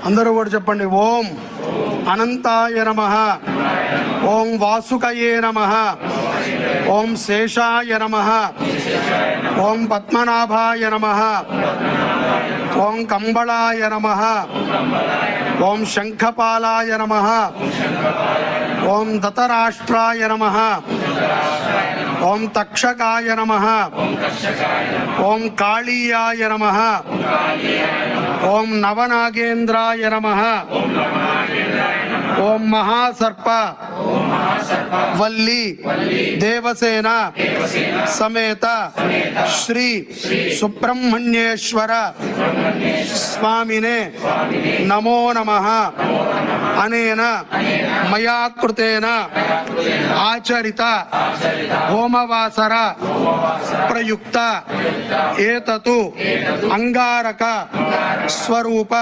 అందరూ కూడా చెప్పండి. ఓం అనంతాయ నమః, ఓం వాసుకయే నమః, ఓం శేషాయ నమః, ఓం పద్మనాభాయ నమః, ఓం కంబళాయ నమః, ఓం శంఖపాలాయ నమః, ఓం దతరాష్ట్రాయ నమః, ఓం తక్షకాయ నమః, ఓం కాళీయాయ నమః, ఓం నవనాగేంద్రాయ నమః, ఓం మహాసర్ప వల్లి దేవసేన సమేత శ్రీ సుబ్రహ్మణ్యేశ్వర స్వామినే నమో నమః. అనేన మయా కృతేన ఆచరిత హోమవాసర ప్రయుక్త ఏతతు అంగారక స్వరూప